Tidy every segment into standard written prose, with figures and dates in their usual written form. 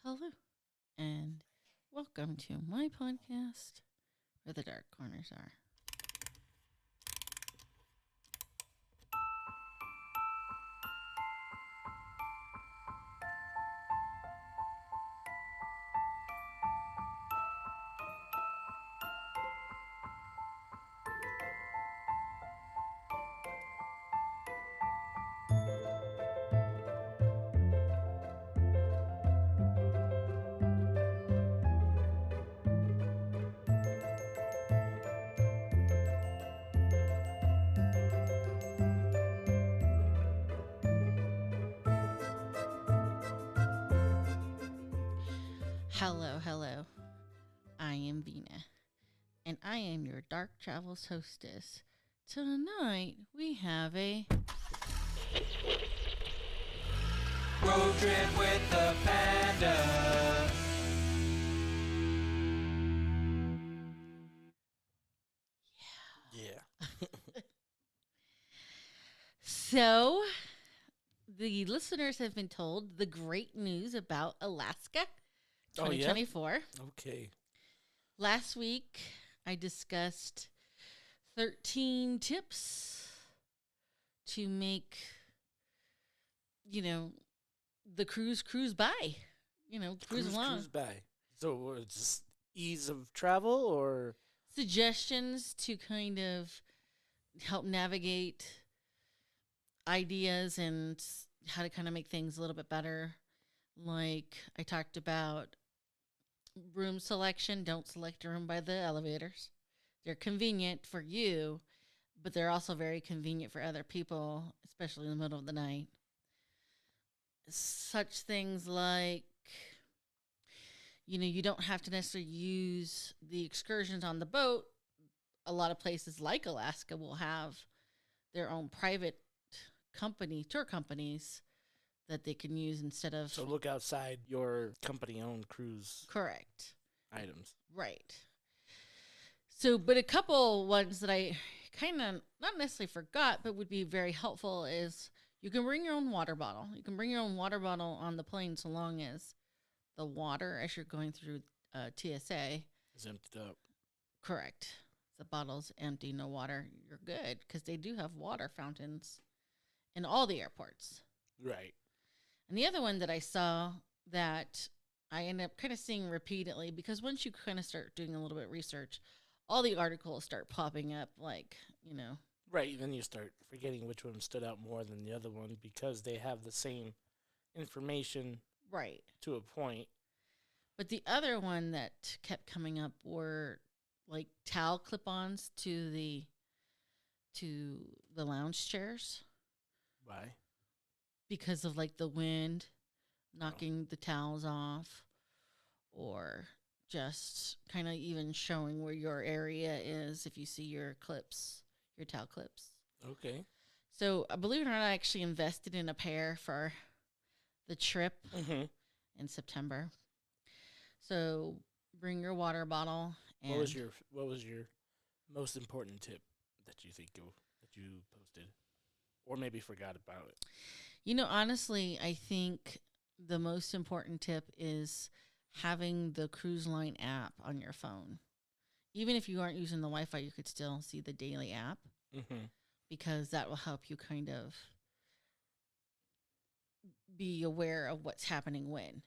Hello, and welcome to my podcast where the dark corners are. Hello, hello. I am Vina, and I am your Dark Travels hostess. Tonight, we have a. Road trip with the Panda. Yeah. So, the listeners have been told the great news about Alaska Oh, yeah? 2024. Okay. Last week, I discussed 13 tips to make, the cruise by, cruise along. Cruise by. So it's just ease of travel or? Suggestions to kind of help navigate ideas and how to kind of make things a little bit better. Like I talked about room selection. Don't select a room by the elevators. They're convenient for you, but they're also very convenient for other people, especially in the middle of the night. Such things like, you don't have to necessarily use the excursions on the boat. A lot of places like Alaska will have their own private tour companies that they can use instead of. So look outside your company-owned cruise Correct. items. Right. So, but a couple ones that I kind of not necessarily forgot, but would be very helpful is you can bring your own water bottle. You can bring your own water bottle on the plane so long as the water, as you're going through TSA, Is emptied up. correct. The bottle's empty, no water. You're good because they do have water fountains in all the airports. Right. And the other one that I saw that I end up kind of seeing repeatedly because once you kind of start doing a little bit of research, all the articles start popping up like, Right. Then you start forgetting which one stood out more than the other one because they have the same information right. to a point. But the other one that kept coming up were like towel clip-ons to the lounge chairs Why? because of like the wind knocking the towels off or just kind of even showing where your area is if you see your towel clips. Okay. So, believe it or not, I actually invested in a pair for the trip Mm-hmm. in September. So, bring your water bottle. And What was your most important tip that you think that you posted, or maybe forgot about it? Honestly, I think the most important tip is having the cruise line app on your phone. Even if you aren't using the Wi-Fi, you could still see the daily app Mm-hmm. because that will help you kind of be aware of what's happening when.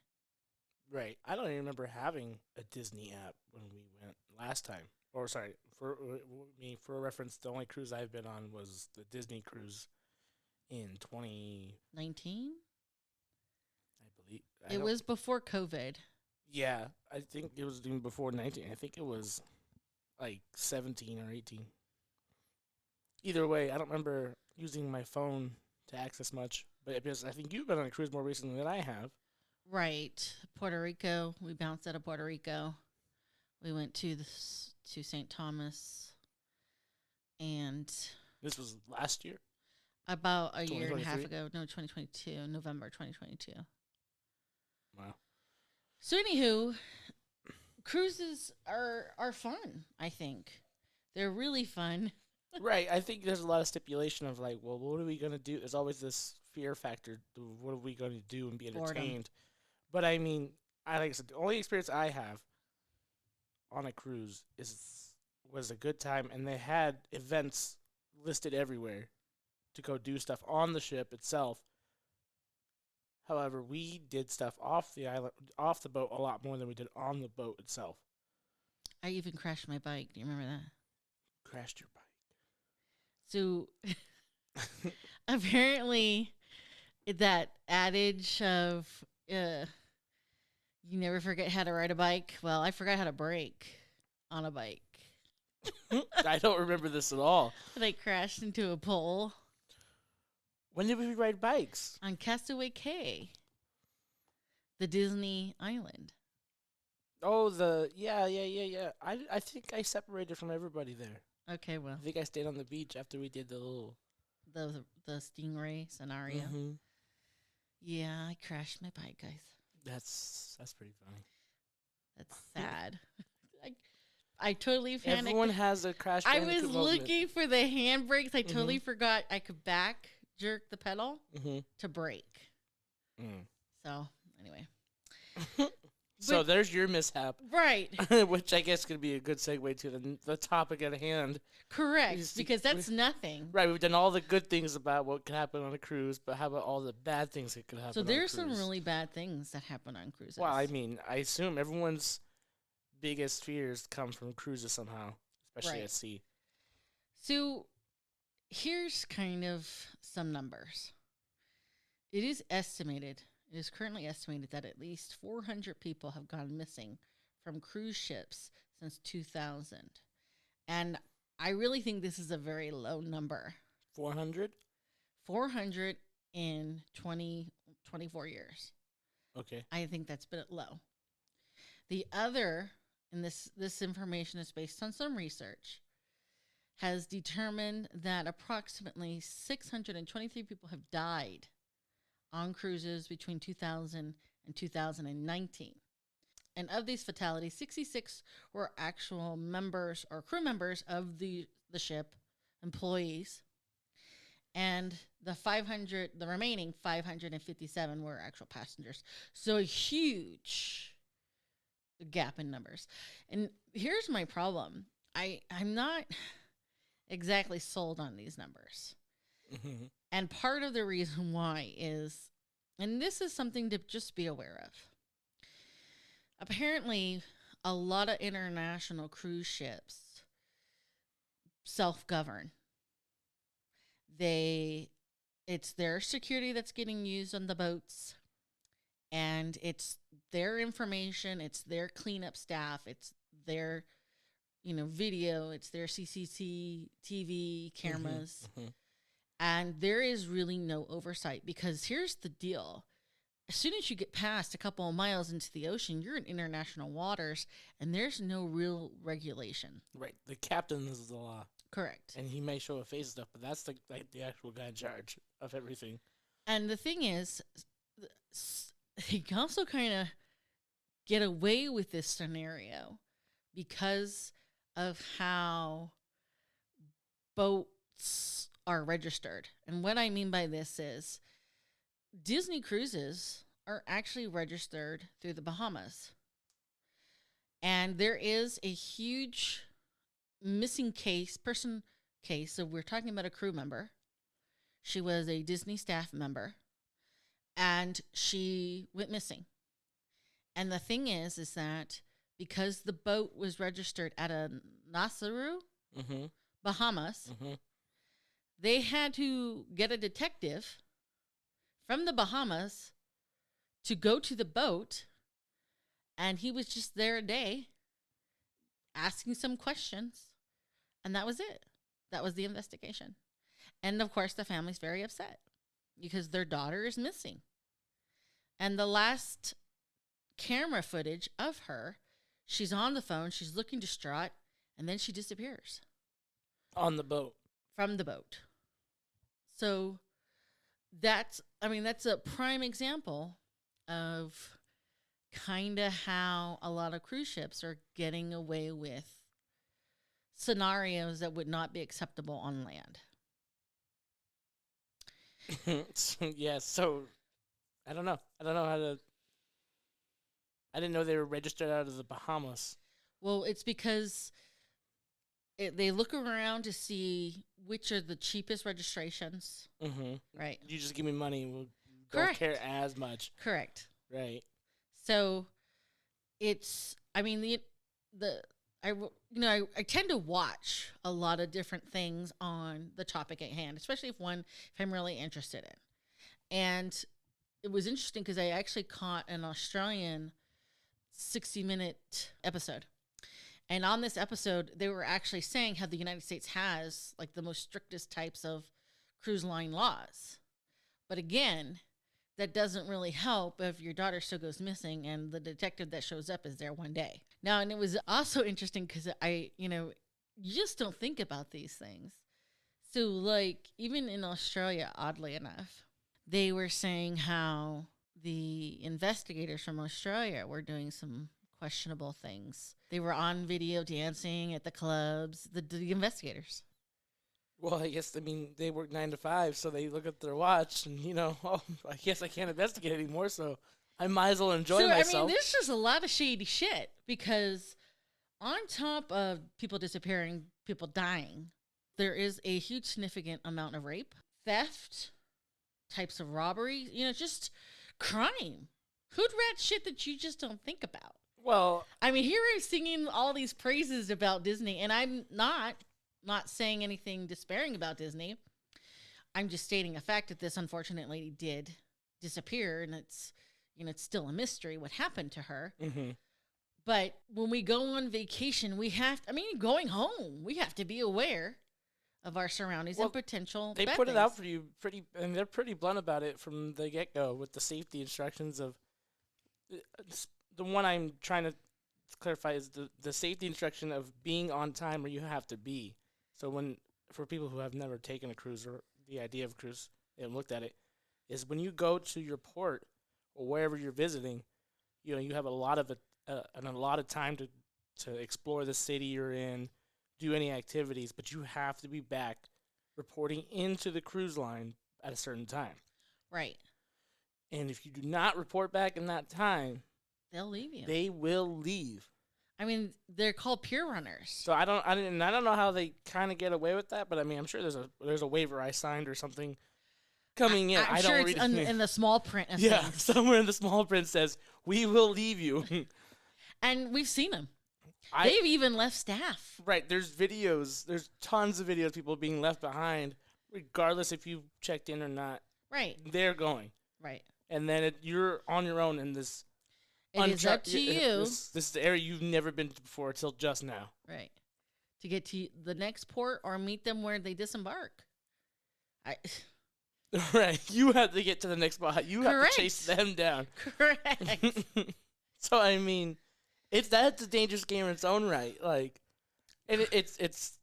Right. I don't even remember having a Disney app when we went last time. Or sorry, for reference, the only cruise I've been on was the Disney cruise in 19? I believe. It was before COVID. Yeah, I think it was even before 19. I think it was like 17 or 18. Either way, I don't remember using my phone to access much. But because I think you've been on a cruise more recently than I have. Right. Puerto Rico. We bounced out of Puerto Rico. We went to St. Thomas. And This was last year? about a year and a half 2023? ago. No, 2022. November 2022. Wow. So, anywho, cruises are fun, I think. They're really fun. Right. I think there's a lot of stipulation of like, well, what are we going to do? There's always this fear factor. What are we going to do and be Boredom. entertained? But I mean, I like I said, the only experience I have on a cruise is was a good time, and they had events listed everywhere to go do stuff on the ship itself. However, we did stuff off the island, off the boat, a lot more than we did on the boat itself. I even crashed my bike. Do you remember that? Crashed your So bike. apparently, that adage of you never forget how to ride a bike. Well, I forgot how to brake on a bike. I don't remember this at all. And I crashed into a pole When did we ride bikes? on Castaway Cay, the Disney island. Oh, yeah. I think I separated from everybody there. Okay, well, I think I stayed on the beach after we did the little. the stingray scenario. Mm-hmm. Yeah, I crashed my bike, guys. That's pretty funny. That's sad. I totally panicked. Everyone has a crash. I was Bandicoot moment. looking for the handbrakes. I totally forgot I could back jerk the pedal to brake. So anyway, so there's your mishap, right? which I guess could be a good segue to the topic at hand. Correct, because that's nothing. Right, we've done all the good things about what could happen on a cruise, but how about all the bad things that could happen? So on there's a cruise? some really bad things that happen on cruises. Well, I mean, I assume everyone's biggest fears come from cruises somehow, especially Right. at sea. So here's kind of some numbers. It is currently estimated that at least 400 people have gone missing from cruise ships since 2000. And I really think this is a very low number. 400? 400 in 24 years. Okay. I think that's a bit low. The other, and this information is based on some research, has determined that approximately 623 people have died on cruises between 2000 and 2019. And of these fatalities, 66 were actual members or crew members of the ship, employees. And the remaining 557 were actual passengers. So a huge gap in numbers. And here's my problem. I'm not exactly sold on these numbers. And part of the reason why is, and this is something to just be aware of. Apparently, a lot of international cruise ships self-govern. It's their security that's getting used on the boats, and it's their information, it's their cleanup staff, it's their video, it's their CCTV cameras. And there is really no oversight, because here's the deal. As soon as you get past a couple of miles into the ocean, you're in international waters, and there's no real regulation. Right. The captain is the law. Correct. And he may show a face and stuff, but that's the actual guy in charge of everything. And the thing is, he can also kind of get away with this scenario because of how boats are registered. And what I mean by this is Disney cruises are actually registered through the Bahamas. And there is a huge missing case. So we're talking about a crew member. She was a Disney staff member, and she went missing. And the thing is that because the boat was registered at a Nassau, Bahamas, they had to get a detective from the Bahamas to go to the boat, and he was just there a day asking some questions, and that was it. That was the investigation. And of course, the family's very upset because their daughter is missing. And the last camera footage of her, she's on the phone, she's looking distraught, and then she disappears. On the boat. From the boat. So that's a prime example of kind of how a lot of cruise ships are getting away with scenarios that would not be acceptable on land. Yeah, so I don't know how to. I didn't know they were registered out of the Bahamas. Well, it's because they look around to see which are the cheapest registrations. Mm-hmm. Right. You just give me money. We don't Correct. care as much. Correct. Right. So it's, I mean, I tend to watch a lot of different things on the topic at hand, especially if I'm really interested in. And it was interesting because I actually caught an Australian 60-minute episode. And on this episode, they were actually saying how the United States has like the most strictest types of cruise line laws. But again, that doesn't really help if your daughter still goes missing and the detective that shows up is there one day. Now, and it was also interesting because you just don't think about these things. So, like, even in Australia, oddly enough, they were saying how the investigators from Australia were doing some questionable things. They were on video dancing at the clubs, the investigators. Well, I guess, they work 9 to 5, so they look at their watch and, oh, I guess I can't investigate anymore, so I might as well enjoy myself. There's just a lot of shady shit because on top of people disappearing, people dying, there is a huge significant amount of rape, theft, types of robbery, just crime. Hood rat shit that you just don't think about. Well, here I'm singing all these praises about Disney, and I'm not saying anything despairing about Disney. I'm just stating a fact that this unfortunate lady did disappear, and it's still a mystery what happened to her. Mm-hmm. But when we go on vacation, going home, we have to be aware of our surroundings and potential. They put it out for you and they're pretty blunt about it from the get-go with the safety instructions of the one I'm trying to clarify is the safety instruction of being on time where you have to be. So for people who have never taken a cruise or the idea of a cruise and looked at it, is when you go to your port or wherever you're visiting, you have a lot of time to explore the city you're in, do any activities, but you have to be back reporting into the cruise line at a certain time. Right. And if you do not report back in that time, they'll leave you. They will leave. They're called pier runners. So I don't know how they kind of get away with that, but I'm sure there's a waiver I signed or something coming in. I'm sure it's in the small print of things. Somewhere in the small print says we will leave you. And we've seen them. They've even left staff. Right. There's videos. There's tons of videos of people being left behind, regardless if you checked in or not. Right. They're going. Right. And then you're on your own in this. It is up to you. This is the area you've never been to before until just now. Right. To get to the next port or meet them where they disembark. Right. You have to get to the next spot. You have to chase them down. Correct. So, that's a dangerous game in its own right. Like, and it's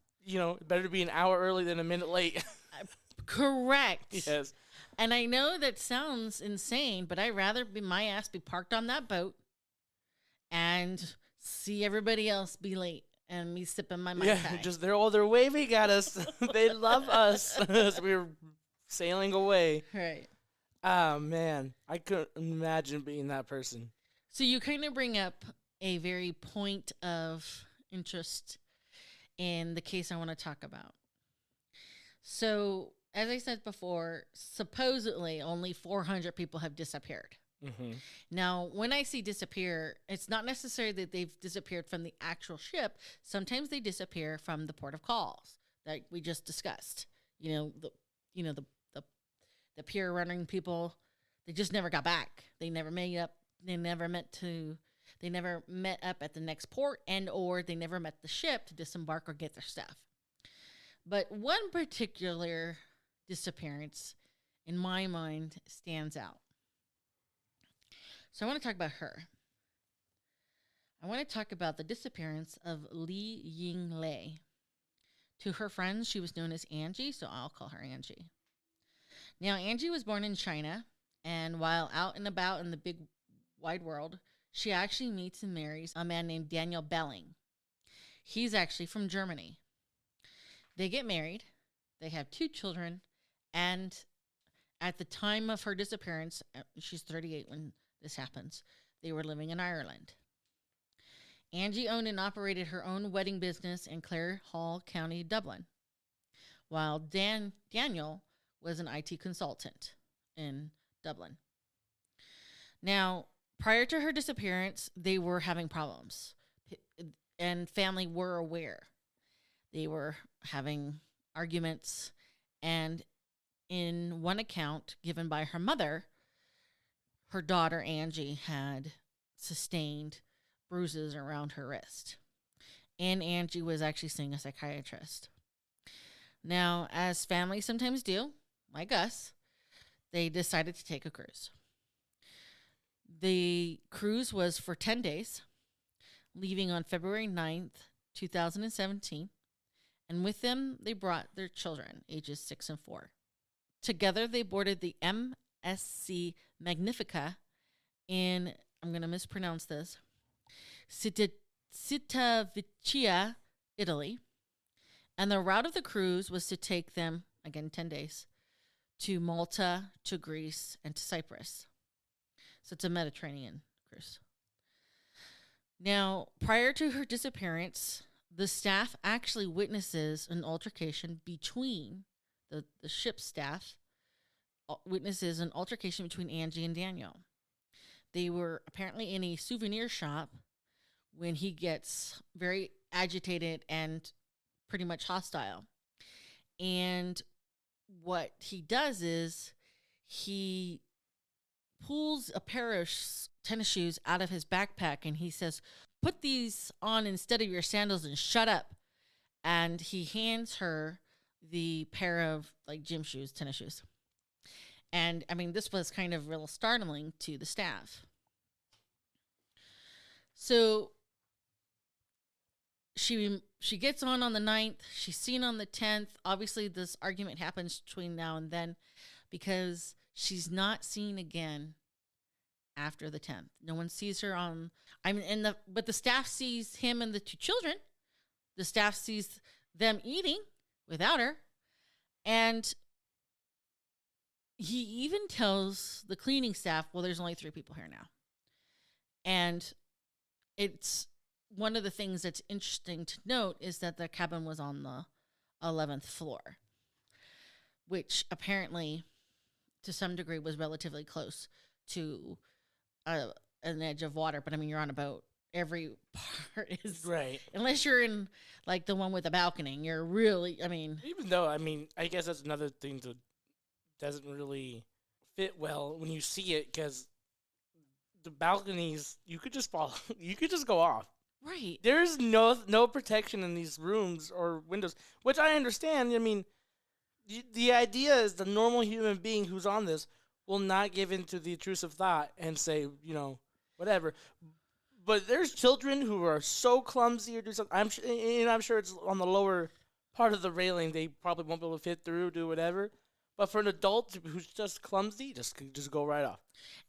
better to be an hour early than a minute late. Correct. Yes. And I know that sounds insane, but I'd rather my ass be parked on that boat and see everybody else be late and me sipping my Mai Tai. They're waving at us. They love us as we're sailing away. Right. Ah, man. I couldn't imagine being that person. So you kind of bring up a very point of interest in the case I want to talk about. So, as I said before, supposedly only 400 people have disappeared. Mm-hmm. Now, when I see disappear, it's not necessarily that they've disappeared from the actual ship. Sometimes they disappear from the port of calls that we just discussed. The pier running people, they just never got back. They never made up. They never met up at the next port or they never met the ship to disembark or get their stuff. But one particular disappearance, in my mind, stands out. So I want to talk about her. I want to talk about the disappearance of Xing Li. To her friends, she was known as Angie, so I'll call her Angie. Now, Angie was born in China, and while out and about in the big wide world, she actually meets and marries a man named Daniel Belling. He's actually from Germany. They get married. They have 2 children. And at the time of her disappearance, she's 38 when this happens, They were living in Ireland. Angie owned and operated her own wedding business in Clare Hall County, Dublin, while Daniel was an IT consultant in Dublin. Now, prior to her disappearance, they were having problems, and family were aware. They were having arguments, and in one account given by her mother, her daughter Angie had sustained bruises around her wrist. And Angie was actually seeing a psychiatrist. Now, as families sometimes do, like us, they decided to take a cruise. The cruise was for 10 days, leaving on February 9th, 2017. And with them, they brought their children, ages 6 and 4. Together, they boarded the MSC Magnifica in, I'm going to mispronounce this, Civitavecchia, Italy. And the route of the cruise was to take them, again, 10 days, to Malta, to Greece, and to Cyprus. So it's a Mediterranean cruise. Now, prior to her disappearance, the staff actually witnesses an altercation between the ship's staff, witnesses an altercation between Angie and Daniel. They were apparently in a souvenir shop when he gets very agitated and pretty much hostile. And what he does is he pulls a pair of tennis shoes out of his backpack and he says, "Put these on instead of your sandals and shut up." And he hands her the pair of like gym shoes, tennis shoes. And I mean, this was kind of real startling to the staff. So she gets on the 9th. She's seen on the 10th. Obviously, this argument happens between now and then because she's not seen again after the 10th. No one sees her on. But the staff sees him and the 2 children. The staff sees them eating without her, and he even tells the cleaning staff, "Well, there's only 3 people here now," and it's. One of the things that's interesting to note is that the cabin was on the 11th floor, which apparently, to some degree, was relatively close to an edge of water. But I mean, you're on a boat. Every part is right. Unless you're in like the one with the balcony, you're really. I mean, even though I guess that's another thing that doesn't really fit well when you see it because the balconies you could just fall, you could just go off. Right. There's no protection in these rooms or windows, which I understand. I mean, the idea is the normal human being who's on this will not give in to the intrusive thought and say, whatever. But there's children who are so clumsy or do something. I'm sure it's on the lower part of the railing. They probably won't be able to fit through, do whatever. But for an adult who's just clumsy, just go right off.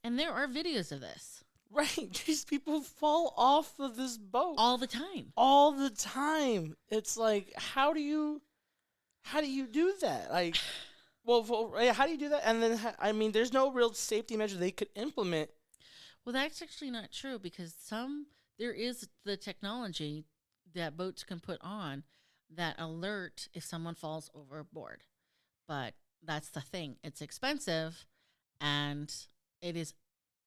And there are videos of this. Right, these people fall off of this boat all the time. All the time. It's like, how do you do that? Like, well, how do you do that? And then, there's no real safety measure they could implement. Well, that's actually not true because there is the technology that boats can put on that alert if someone falls overboard. But that's the thing. It's expensive, and it is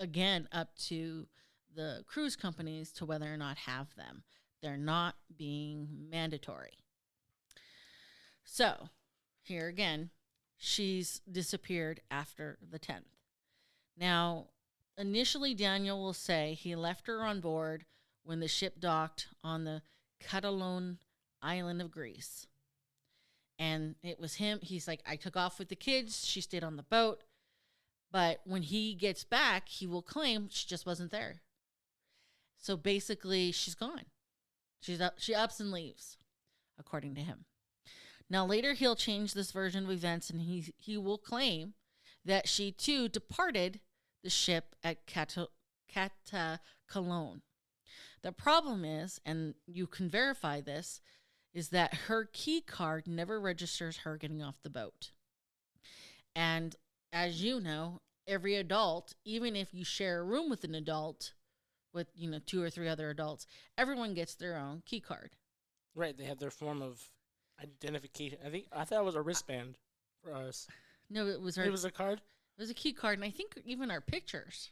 again up to the cruise companies to whether or not have them. They're not being mandatory. So, here again, she's disappeared after the 10th. Now, initially Daniel will say he left her on board when the ship docked on the Catalone island of Greece. And it was him. He's like, "I took off with the kids. She stayed on the boat." But when he gets back, he will claim she just wasn't there. So basically, she's gone. She ups and leaves, according to him. Now, later, he'll change this version of events, and he will claim that she, too, departed the ship at Cologne. The problem is, and you can verify this, is that her key card never registers her getting off the boat. And as you know, every adult, even if you share a room with an adult, with, 2 or 3 other adults. Everyone gets their own key card. Right, they have their form of identification. I thought it was a wristband for us. No, it was a card? It was a key card, and I think even our pictures.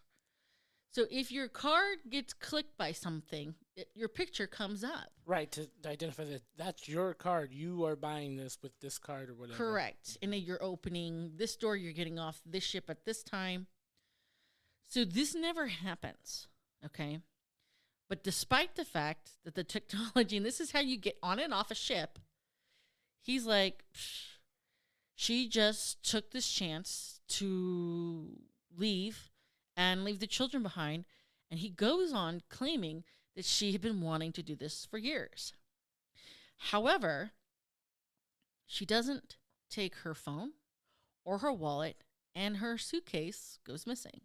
So if your card gets clicked by something, your picture comes up. Right, to identify that that's your card. You are buying this with this card or whatever. Correct. And then you're opening this door, you're getting off this ship at this time. So this never happens, okay? But despite the fact that the technology, and this is how you get on and off a ship, he's like, she just took this chance to leave and leave the children behind. And he goes on claiming that she had been wanting to do this for years. However, she doesn't take her phone or her wallet, and her suitcase goes missing.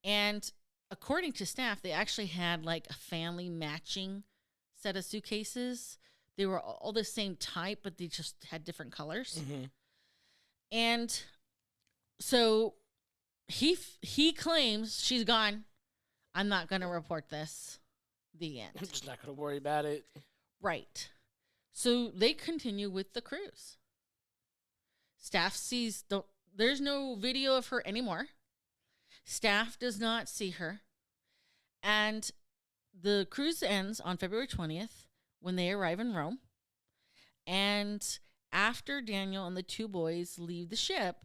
And according to staff, they actually had like a family matching set of suitcases. They were all the same type, but they just had different colors. Mm-hmm. And so he claims she's gone. I'm not going to report this. The end. I'm just not going to worry about it. Right. So they continue with the cruise. Staff there's no video of her anymore. Staff does not see her. And the cruise ends on February 20th when they arrive in Rome. And after Daniel and the 2 boys leave the ship,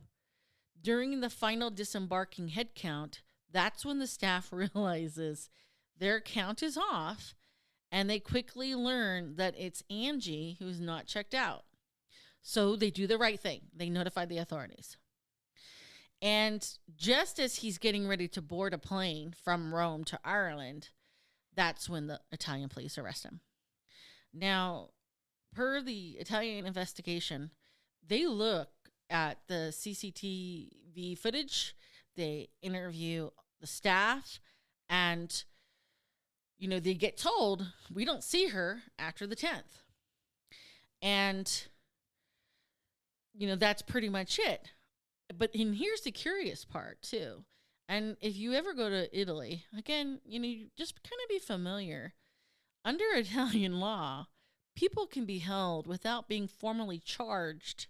during the final disembarking head count, that's when the staff realizes their count is off, and they quickly learn that it's Angie who's not checked out. So they do the right thing. They notify the authorities. And just as he's getting ready to board a plane from Rome to Ireland, that's when the Italian police arrest him. Now, per the Italian investigation, they look at the CCTV footage, they interview the staff, and, they get told, we don't see her after the 10th. And, that's pretty much it. And here's the curious part, too. And if you ever go to Italy, again, you just kind of be familiar. Under Italian law, people can be held without being formally charged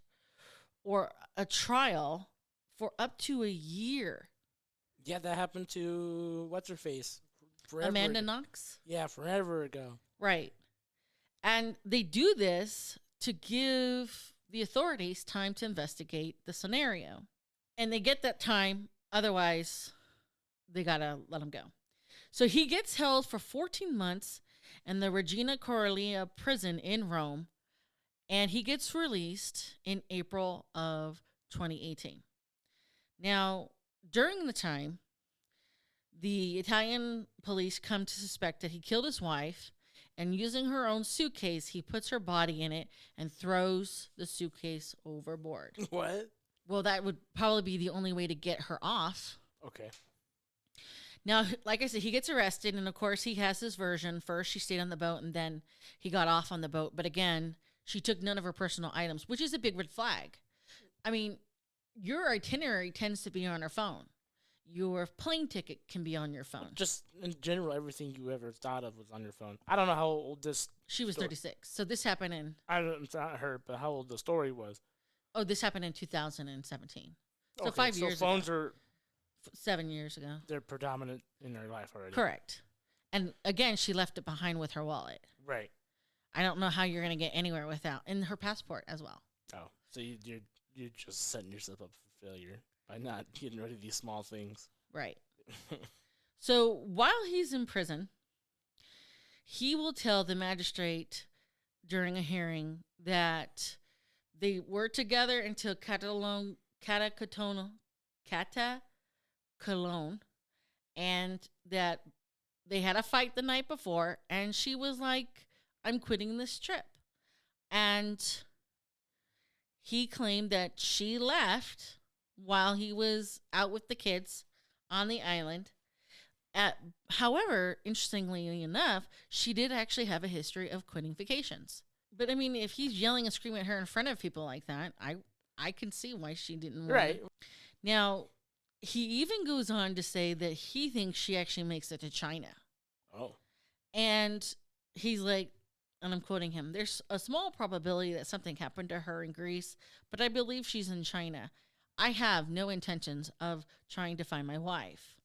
or a trial for up to a year. Yeah, that happened to what's-her-face? Amanda Knox? Yeah, forever ago. Right. And they do this to give the authorities time to investigate the scenario. And they get that time, otherwise they got to let him go. So he gets held for 14 months in the Regina Coeli prison in Rome, and he gets released in April of 2018. Now, during the time, the Italian police come to suspect that he killed his wife, and using her own suitcase, he puts her body in it and throws the suitcase overboard. What? Well, that would probably be the only way to get her off. Okay. Now, like I said, he gets arrested, and of course he has his version. First, she stayed on the boat, and then he got off on the boat. But again, she took none of her personal items, which is a big red flag. I mean, your itinerary tends to be on her phone. Your plane ticket can be on your phone. Just in general, everything you ever thought of was on your phone. I don't know how old this... She was 36. So this happened in... It's not her, but how old the story was. Oh, this happened in 2017. So okay, 5 years ago. So phones ago. are... 7 years ago. They're predominant in her life already. Correct. And again, she left it behind with her wallet. Right. I don't know how you're going to get anywhere without... And her passport as well. Oh, so you're just setting yourself up for failure by not getting rid of these small things. Right. So while he's in prison, he will tell the magistrate during a hearing that they were together until Cata Cologne, and that they had a fight the night before, and she was like, I'm quitting this trip. And he claimed that she left while he was out with the kids on the island. However, interestingly enough, she did actually have a history of quitting vacations. But I mean, if he's yelling and screaming at her in front of people like that, I can see why she didn't want right. it. Now, He even goes on to say that he thinks she actually makes it to China. Oh. And he's like, and I'm quoting him, there's a small probability that something happened to her in Greece, but I believe she's in China. I have no intentions of trying to find my wife.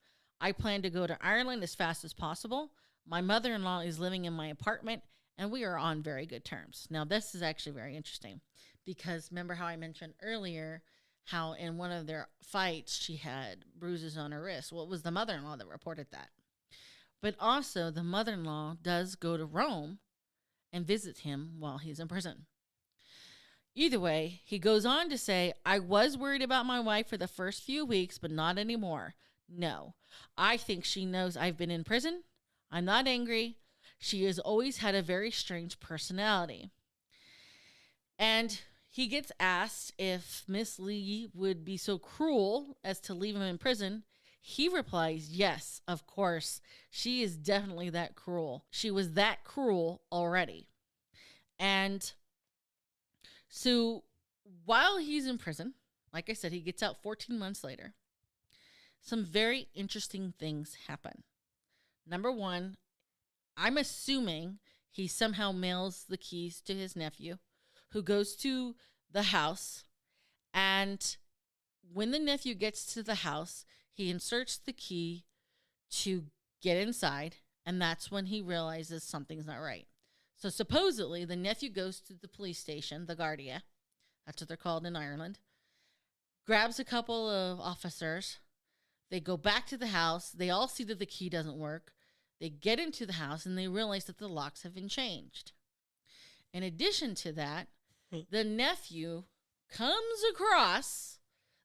I plan to go to Ireland as fast as possible. My mother in law is living in my apartment, and we are on very good terms. Now, this is actually very interesting because remember how I mentioned earlier how in one of their fights she had bruises on her wrist? Well, it was the mother in law that reported that. But also, the mother in law does go to Rome and visit him while he's in prison. Either way, he goes on to say, I was worried about my wife for the first few weeks, but not anymore. No, I think she knows I've been in prison. I'm not angry. She has always had a very strange personality. And he gets asked if Miss Li would be so cruel as to leave him in prison. He replies, yes, of course. She is definitely that cruel. She was that cruel already. And so while he's in prison, like I said, he gets out 14 months later. Some very interesting things happen. Number one, I'm assuming he somehow mails the keys to his nephew, who goes to the house. And when the nephew gets to the house, he inserts the key to get inside. And that's when he realizes something's not right. So supposedly, the nephew goes to the police station, the Guardia, that's what they're called in Ireland, grabs a couple of officers. They go back to the house. They all see that the key doesn't work. They get into the house and they realize that the locks have been changed. In addition to that, the nephew comes across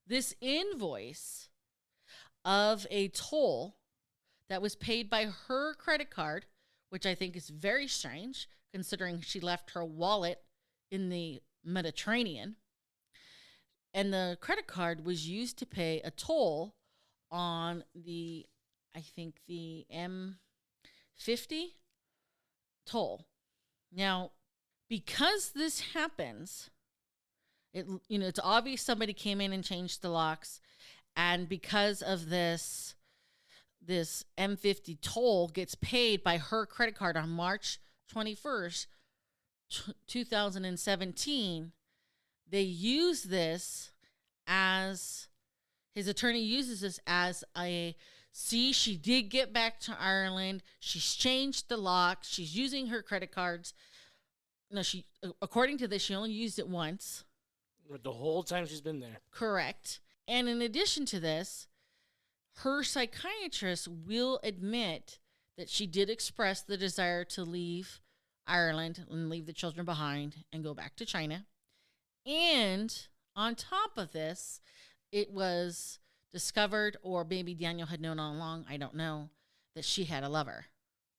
this invoice of a toll that was paid by her credit card, which I think is very strange considering she left her wallet in the Mediterranean. And the credit card was used to pay a toll on the, I think, the M50 toll. Now, because this happens, it's obvious somebody came in and changed the locks, and because of this M50 toll gets paid by her credit card on March 21st, 2017. They use this as, his attorney uses this as see, she did get back to Ireland. She's changed the lock. She's using her credit cards. No, according to this, she only used it once. The whole time she's been there. Correct. And in addition to this, her psychiatrist will admit that she did express the desire to leave Ireland and leave the children behind and go back to China. And on top of this, it was discovered, or maybe Daniel had known all along, I don't know, that she had a lover,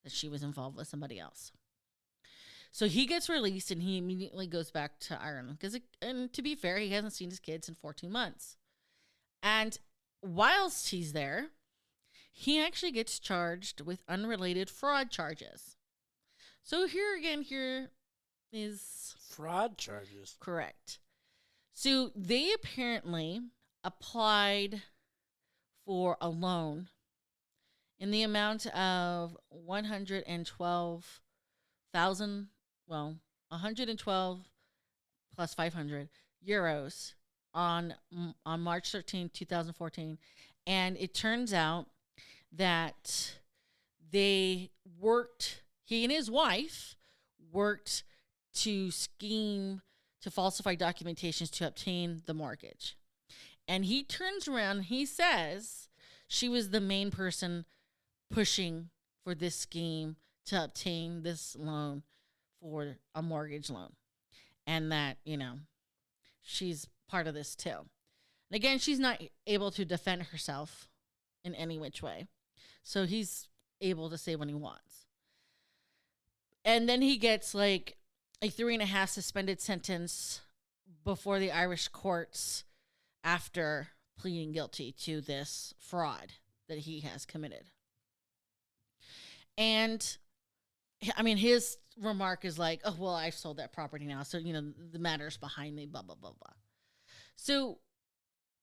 that she was involved with somebody else. So he gets released and he immediately goes back to Ireland. And to be fair, he hasn't seen his kids in 14 months. And whilst he's there, he actually gets charged with unrelated fraud charges. So here is... Fraud charges? Correct. So they apparently applied for a loan in the amount of 112 plus 500 euros on March 13, 2014. And it turns out that he and his wife worked to scheme to falsify documentations to obtain the mortgage. And he turns around and he says she was the main person pushing for this scheme to obtain this loan for a mortgage loan. And that, she's part of this too. And again, she's not able to defend herself in any which way. So he's able to say what he wants. And then he gets like a 3.5 suspended sentence before the Irish courts after pleading guilty to this fraud that he has committed. And I mean, his remark is like, oh, well, I've sold that property now. So, the matter's behind me, blah, blah, blah, blah. So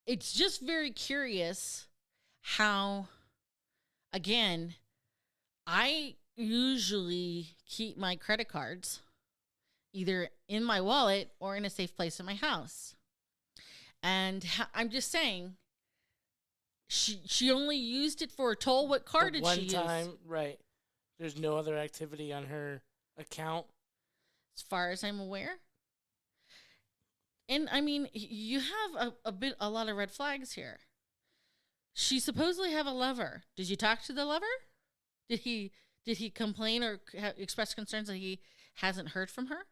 it's just very curious how, again, I usually keep my credit cards either in my wallet or in a safe place in my house. And I'm just saying, she only used it for a toll. What card The did she one use? time, right? There's no other activity on her account. As far as I'm aware. And I mean, you have a lot of red flags here. She supposedly have a lover. Did you talk to the lover? Did he complain or express concerns that he hasn't heard from her?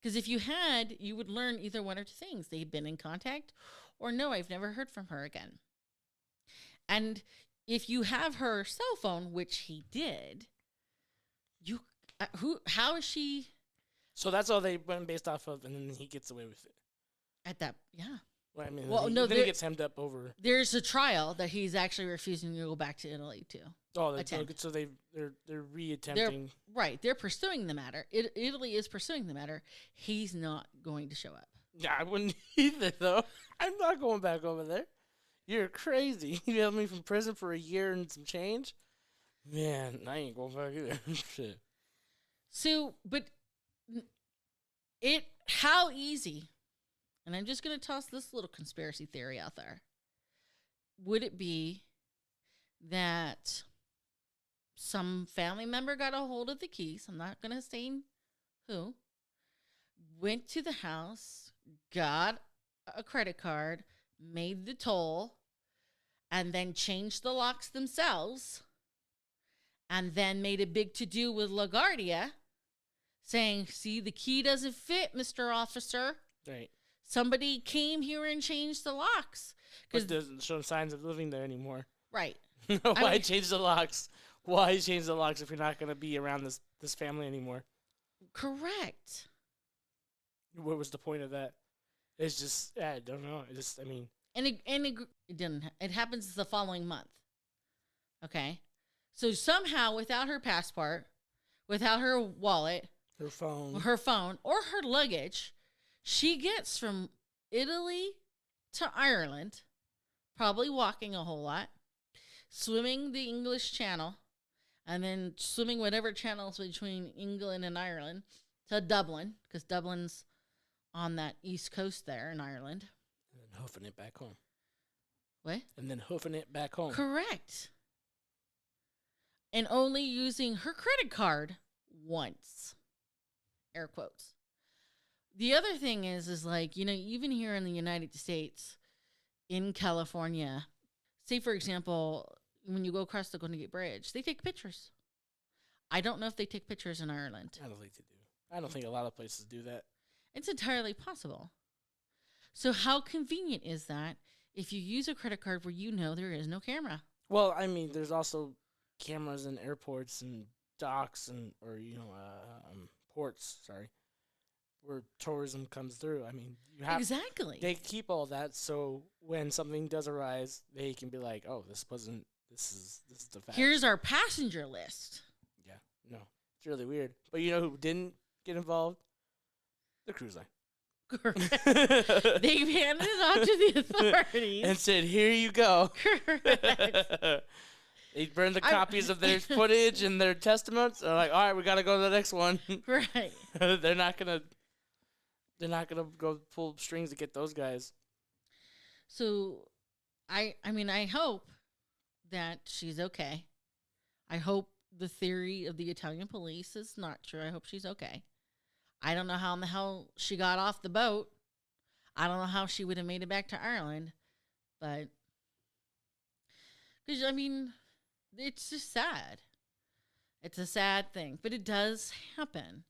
Because if you had, you would learn either one or two things. They've been in contact, or no, I've never heard from her again. And if you have her cell phone, which he did, you how is she So that's all they went based off of, and then he gets away with it. at that? Yeah. Well, I mean, Well, no, then he gets hemmed up over. There's a trial that he's actually refusing to go back to Italy to. Oh, attempt. so they're reattempting. They're pursuing the matter. Italy is pursuing the matter. He's not going to show up. Yeah, I wouldn't either, though. I'm not going back over there. You're crazy. You held me from prison for a year and some change? Man, I ain't going back either. Shit. So, but how easy, and I'm just going to toss this little conspiracy theory out there. Would it be that some family member got a hold of the keys? I'm not going to say who. Went to the house, got a credit card, made the toll, and then changed the locks themselves, and then made a big to-do with LaGuardia, saying, see, the key doesn't fit, Mr. Officer. Right. Somebody came here and changed the locks. But doesn't show signs of living there anymore. Right. Why change the locks? Why change the locks if you're not going to be around this family anymore? Correct. What was the point of that? It's just, I don't know. And it didn't. It happens the following month. Okay, so somehow, without her passport, without her wallet, her phone, or her luggage, she gets from Italy to Ireland, probably walking a whole lot, swimming the English Channel, and then swimming whatever channels between England and Ireland to Dublin, because Dublin's on that east coast there in Ireland. And then hoofing it back home. What? And then hoofing it back home. Correct. And only using her credit card once. Air quotes. The other thing is like, even here in the United States, in California, say, for example, when you go across the Golden Gate Bridge, they take pictures. I don't know if they take pictures in Ireland. I don't think they do. I don't think a lot of places do that. It's entirely possible. So how convenient is that if you use a credit card where there is no camera? Well, I mean, there's also cameras in airports and docks or ports, where tourism comes through. I mean, Exactly. They keep all that so when something does arise, they can be like, "Oh, this is the fact." Here's our passenger list. Yeah, no, it's really weird. But you know who didn't get involved? The cruise line. Correct. They've handed it off to the authorities and said, "Here you go." Correct. They burned the copies of their footage and their testaments. They're like, "All right, we got to go to the next one." Right. They're not gonna go pull strings to get those guys. So, I hope that she's okay. I hope the theory of the Italian police is not true. I hope she's okay. I don't know how in the hell she got off the boat. I don't know how she would have made it back to Ireland. But, because, it's just sad. It's a sad thing. But it does happen.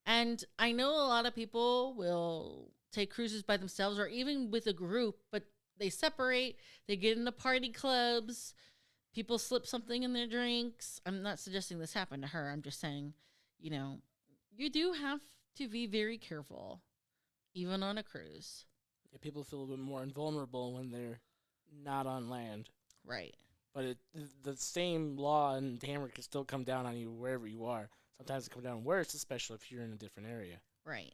And I know a lot of people will take cruises by themselves or even with a group, but they separate. They get into party clubs. People slip something in their drinks. I'm not suggesting this happened to her. I'm just saying, you do have to be very careful, even on a cruise. Yeah, people feel a little bit more invulnerable when they're not on land. Right. But the same law and hammer can still come down on you wherever you are. Sometimes it comes down worse, especially if you're in a different area. Right.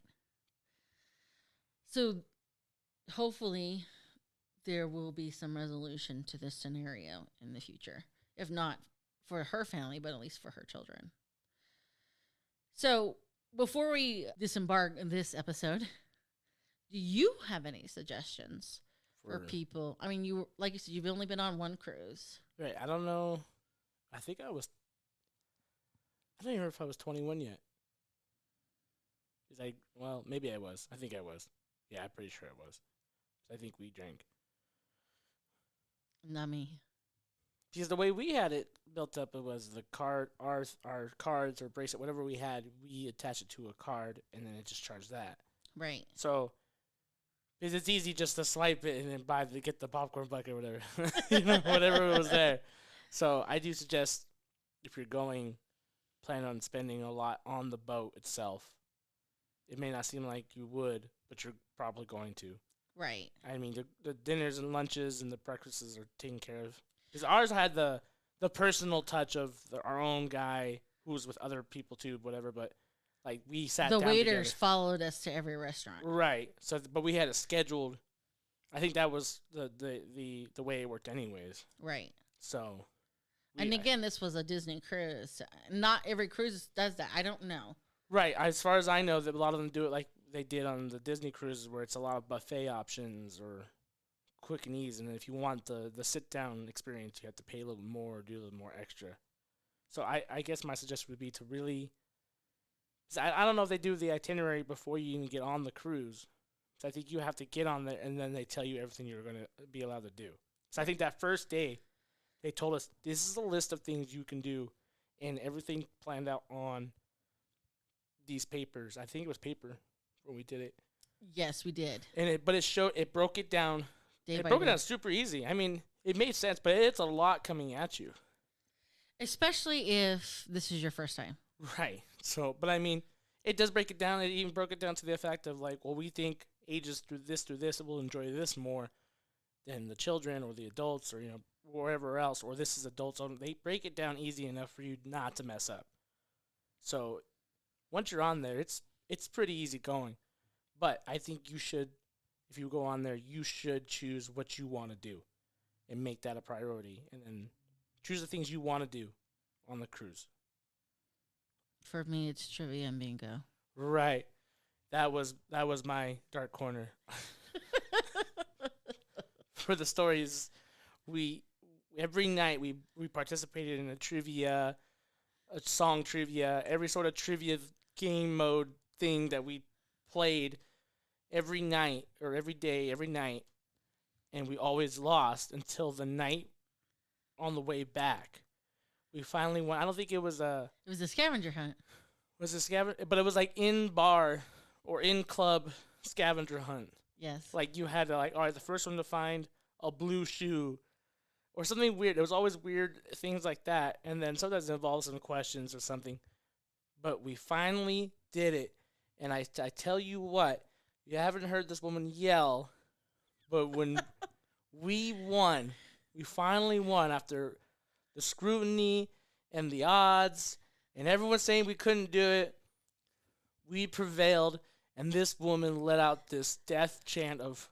So, hopefully, there will be some resolution to this scenario in the future. If not for her family, but at least for her children. So, before we disembark in this episode, do you have any suggestions for people? I mean, like you said, you've only been on one cruise. Right. I don't know. I think I don't even remember if I was 21 yet. Well, maybe I was. I think I was. Yeah, I'm pretty sure I was. I think we drank. Not me. Because the way we had it built up, it was the card, our cards or bracelet, whatever we had, we attached it to a card, and then it just charged that. Right. So, because it's easy just to swipe it and then get the popcorn bucket or whatever, whatever was there. So I do suggest if you're going, plan on spending a lot on the boat itself. It may not seem like you would, but you're probably going to. Right. I mean, the dinners and lunches and the breakfasts are taken care of. Because ours had the personal touch of our own guy who was with other people too, whatever. But like we sat down the waiters together. followed us to every restaurant. Right. So, but we had it scheduled. I think that was the way it worked, anyways. Right. So. And again, this was a Disney cruise. Not every cruise does that. I don't know. Right. As far as I know, that a lot of them do it like they did on the Disney cruises, where it's a lot of buffet options or quick and easy. And if you want the sit-down experience, you have to pay a little more or do a little more extra. So I guess my suggestion would be to really... I don't know if they do the itinerary before you even get on the cruise. So I think you have to get on there, and then they tell you everything you're going to be allowed to do. So I think that first day, they told us, this is a list of things you can do, and everything planned out on these papers. I think it was paper when we did it. Yes, we did. And it broke it down. It broke it down super easy. I mean, it made sense, but it's a lot coming at you. Especially if this is your first time. Right. So, but I mean, it does break it down. It even broke it down to the fact of like, well, we think ages through this will enjoy this more than the children or the adults or, wherever else, or this is adults only. They break it down easy enough for you not to mess up. So once you're on there, it's pretty easy going. But I think you should, if you go on there, you should choose what you want to do and make that a priority. And then choose the things you want to do on the cruise. For me, it's trivia and bingo. Right. That was my dark corner. For the stories, every night we participated in a trivia, a song trivia, every sort of trivia game mode thing that we played every night or every day, every night, and we always lost until the night on the way back. We finally won. I don't think it was a... It was a scavenger hunt. Was it scavenger? But it was like in bar or in club scavenger hunt. Yes. Like you had to all right, the first one to find a blue shoe or something weird. There was always weird things like that. And then sometimes it involves some questions or something. But we finally did it. And I tell you what, you haven't heard this woman yell, but when we won, we finally won after the scrutiny and the odds and everyone saying we couldn't do it, we prevailed, and this woman let out this death chant of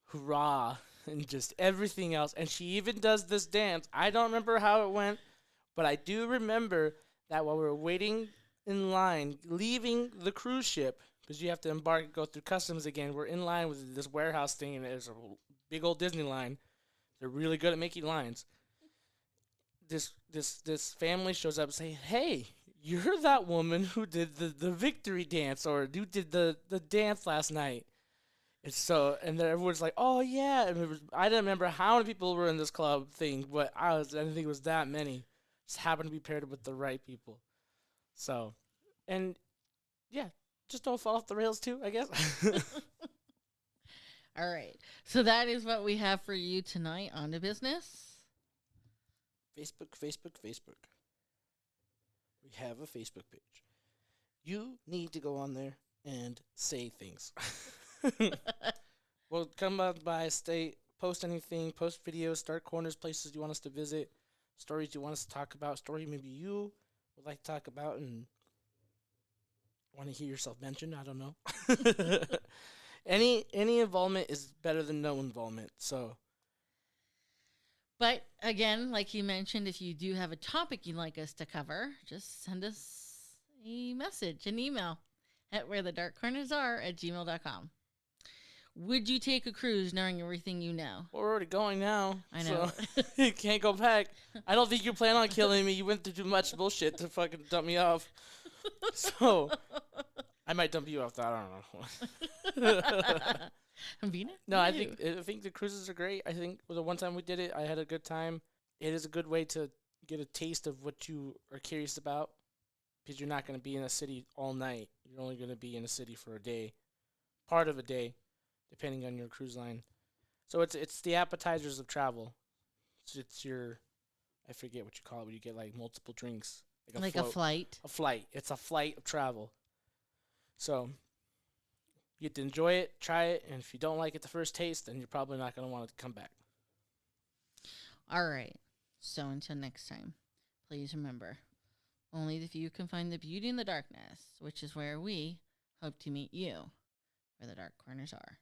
hurrah and just everything else. And she even does this dance. I don't remember how it went, but I do remember that while we were waiting in line, leaving the cruise ship, because you have to embark and go through customs again, we're in line with this warehouse thing, and there's a big old Disney line. They're really good at making lines. This family shows up and say, hey, you're that woman who did the victory dance, or who did the dance last night. And then everyone's like, oh yeah. And I didn't remember how many people were in this club thing, but I didn't think it was that many. Just happened to be paired with the right people. So, and yeah, just don't fall off the rails too, I guess. All right. So that is what we have for you tonight on the business. Facebook. We have a Facebook page. You need to go on there and say things. Well, come by, post anything, post videos, start corners, places you want us to visit, stories you want us to talk about, story maybe you would like to talk about and want to hear yourself mentioned. I don't know. Any involvement is better than no involvement. So But again, like you mentioned, if you do have a topic you'd like us to cover, just send us a message, an email at wherethedarkcornersaре@gmail.com. Would you take a cruise knowing everything you know? Well, we're already going now. I know. So you can't go back. I don't think you plan on killing me. You went through too much bullshit to fucking dump me off. So I might dump you off. I don't know. Vina? No, I think the cruises are great. I think the one time we did it, I had a good time. It is a good way to get a taste of what you are curious about, because you're not going to be in a city all night. You're only going to be in a city for a day, part of a day, depending on your cruise line. So it's the appetizers of travel. It's your, I forget what you call it, when you get like multiple drinks. Like a flight? A flight. It's a flight of travel. So you get to enjoy it, try it, and if you don't like it the first taste, then you're probably not going to want to come back. All right. So until next time, please remember, only the few can find the beauty in the darkness, which is where we hope to meet you, where the dark corners are.